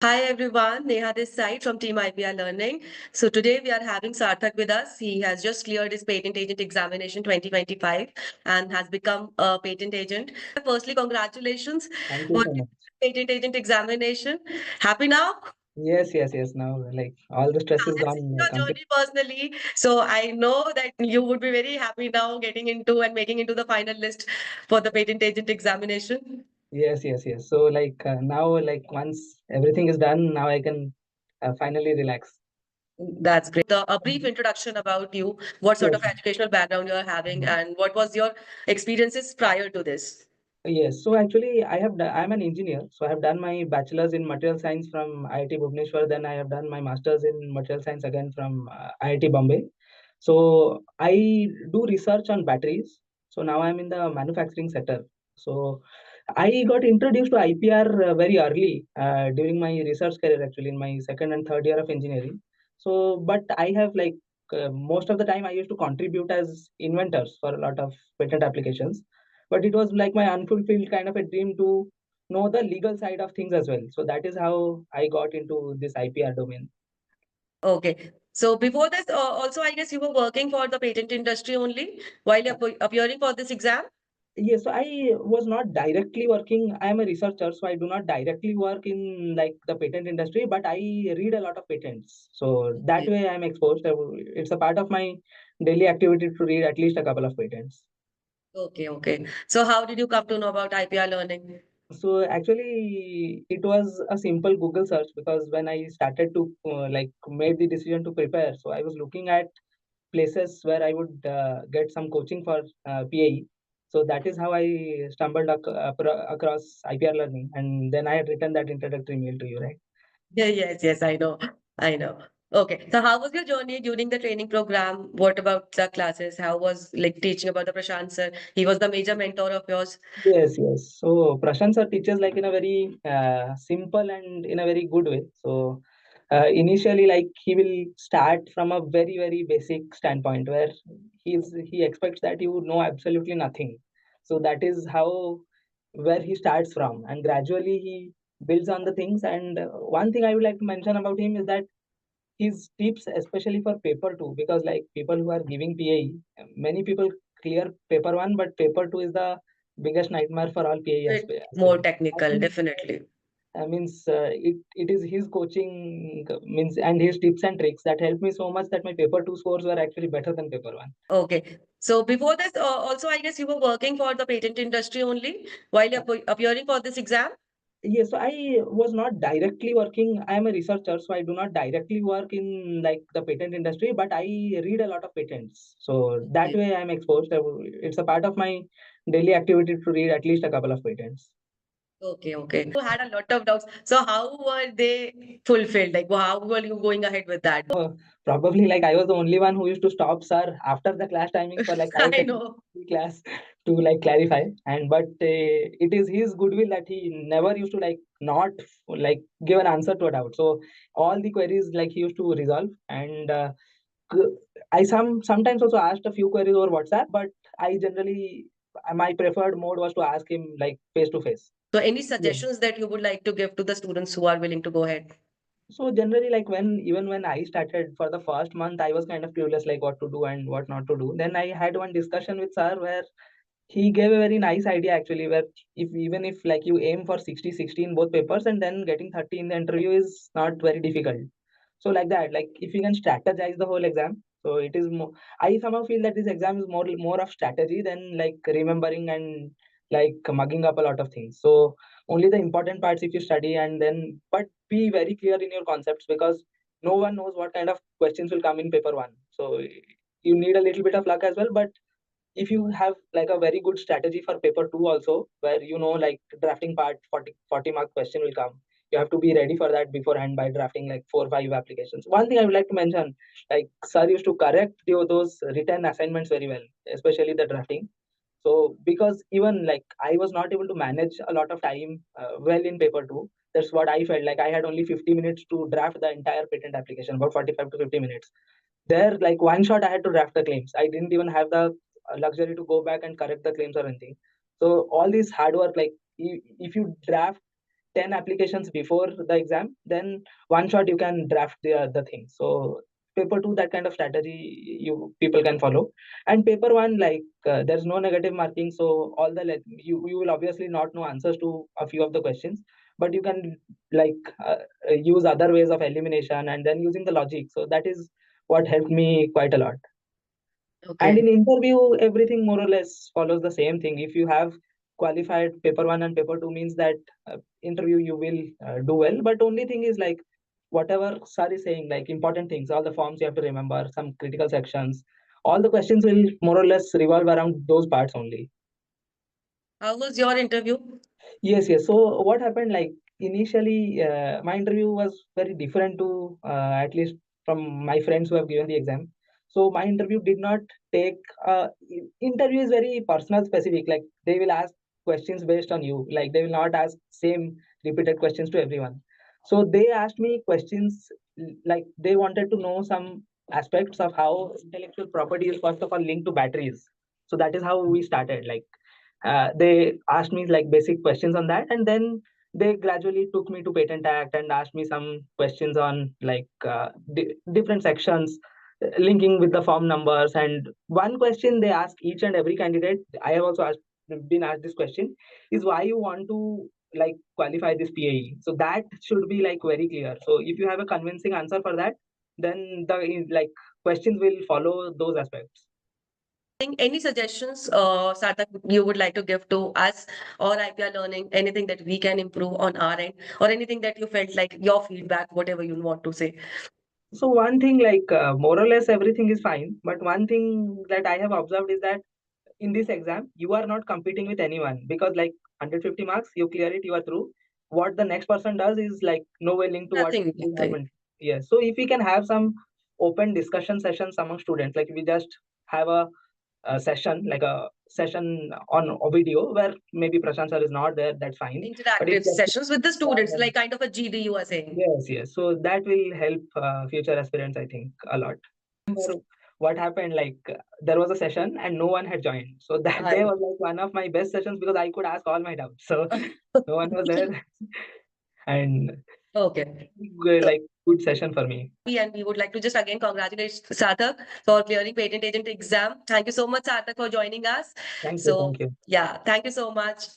Hi everyone, Neha this side from Team IPR Learning. So today we are having Sarthak with us. He has just cleared his patent agent examination 2025 and has become a patent agent. Firstly, congratulations Thank you on so your much. patent agent examination. Happy now? Yes. Now, like all the stress is I've seen gone. your journey personally, so I know that you would be very happy now getting into and making into the final list for the patent agent examination. Yes. So, now, like once everything is done, now I can finally relax. That's great. A brief introduction about you, what sort of Yes. educational background you're having, Mhm. and what was your experiences prior to this? Yes. So actually, I'm an engineer. So I have done my bachelor's in material science from IIT Bhubaneswar. Then I have done my master's in material science again from IIT Bombay. So I do research on batteries. So now I'm in the manufacturing sector. So I got introduced to IPR very early during my research career, actually, in my second and third year of engineering. So, but I have most of the time I used to contribute as inventors for a lot of patent applications. But it was like my unfulfilled kind of a dream to know the legal side of things as well. So that is how I got into this IPR domain. Okay. So before this, also I guess you were working for the patent industry only while you're appearing for this exam. Yes, so I was not directly working. I am a researcher, so I do not directly work in like the patent industry, but I read a lot of patents. So that Okay. way I'm exposed. It's a part of my daily activity to read at least a couple of patents. Okay. So how did you come to know about IPR learning? So actually, it was a simple Google search because when I started to made the decision to prepare, so I was looking at places where I would get some coaching for PAE. So that is how I stumbled across IPR learning, and then I had written that introductory mail to you, right? Yes, I know. I know. Okay. So how was your journey during the training program? What about the classes? How was like teaching about the Prashant sir? He was the major mentor of yours. Yes. So Prashant sir teaches like in a very simple and in a very good way. So initially, like he will start from a very basic standpoint where he expects that you know absolutely nothing. So that is how where he starts from, and gradually he builds on the things. And one thing I would like to mention about him is that his tips, especially for paper two, because like people who are giving PAE, many people clear paper one, but paper two is the biggest nightmare for all PAE Bit more aspirants. technical, definitely. It is his coaching means and his tips and tricks that helped me so much that my paper two scores were actually better than paper one. Okay. So before this, also I guess you were working for the patent industry only while you're appearing for this exam. Yes, so I was not directly working. I am a researcher, so I do not directly work in like the patent industry, but I read a lot of patents. So that Okay. way I'm exposed. It's a part of my daily activity to read at least a couple of patents. Okay. You had a lot of doubts. So how were they fulfilled? Like, how were you going ahead with that? Probably like I was the only one who used to stop sir after the class timing for like five I seconds know. class to like clarify. And but it is his goodwill that he never used to like not like give an answer to a doubt. So all the queries like he used to resolve. And I sometimes also asked a few queries over WhatsApp, but I generally my preferred mode was to ask him like face to face. So any Yeah. suggestions that you would like to give to the students who are willing to go ahead? So generally, like even when I started for the first month, I was kind of clueless like what to do and what not to do. Then I had one discussion with sir where he gave a very nice idea actually, where if even if like you aim for 60 in both papers and then getting 30 in the interview is not very difficult. So like that, like if you can strategize the whole exam, so it is more. I somehow feel that this exam is more of strategy than like remembering and like mugging up a lot of things. So only the important parts if you study, and then but be very clear in your concepts because no one knows what kind of questions will come in paper one. So you need a little bit of luck as well, but if you have like a very good strategy for paper two also, where you know like drafting part 40 mark question will come, you have to be ready for that beforehand by drafting like 4 or 5 applications. One thing I would like to mention, like sir used to correct those written assignments very well, especially the drafting. So because even like I was not able to manage a lot of time well in paper two, that's what I felt like. I had only 50 minutes to draft the entire patent application, about 45 to 50 minutes. There, like one shot, I had to draft the claims. I didn't even have the luxury to go back and correct the claims or anything. So all this hard work, like if you draft 10 applications before the exam, then one shot you can draft the thing. So paper 2, that kind of strategy you people can follow. And paper 1, like there's no negative marking, so all the you will obviously not know answers to a few of the questions, but you can like use other ways of elimination and then using the logic. So that is what helped me quite a lot. And in Okay. interview, everything more or less follows the same thing. If you have qualified paper 1 and paper 2, means that interview you will do well. But only thing is like whatever sir is saying, like important things, all the forms you have to remember, some critical sections, all the questions will more or less revolve around those parts only. How was your interview? Yes, yes. So what happened, like initially, my interview was very different to at least from my friends who have given the exam. So my interview did not take interview is very personal specific. Like they will ask questions based on you. Like they will not ask same repeated questions to everyone. So they asked me questions like they wanted to know some aspects of how intellectual property is first of all linked to batteries. So that is how we started. Like they asked me like basic questions on that, and then they gradually took me to patent act and asked me some questions on like different sections linking with the form numbers. And one question they ask each and every candidate, I have also been asked this question, is why you want to like qualify this PAE. So that should be like very clear. So if you have a convincing answer for that, then the like questions will follow those aspects. Any suggestions, Sarthak, you would like to give to us or IPR learning, anything that we can improve on our end, or anything that you felt like your feedback, whatever you want to say? So one thing, like more or less everything is fine, but one thing that I have observed is that in this exam you are not competing with anyone, because like 150 marks, you clear it, you are through. What the next person does is like no way linked to what Nothing, you have nothing. been. Yeah. So if we can have some open discussion sessions among students, like we just have a session, like a session on a video where maybe Prashant sir is not there, that's fine. But if Interactive sessions with the students, just like kind of a GD you are saying. yes, yes. So that will help future aspirants, I think, a lot. So, What happened, like there was a session and no one had joined. So that day I. was like one of my best sessions because I could ask all my doubts. So no one was there, and Okay. So, like good session for me. and we would like to just again congratulate Sarthak for clearing patent agent exam. Thank you so much, Sarthak, for joining us. Thank you, thank So, you. yeah, thank you so much.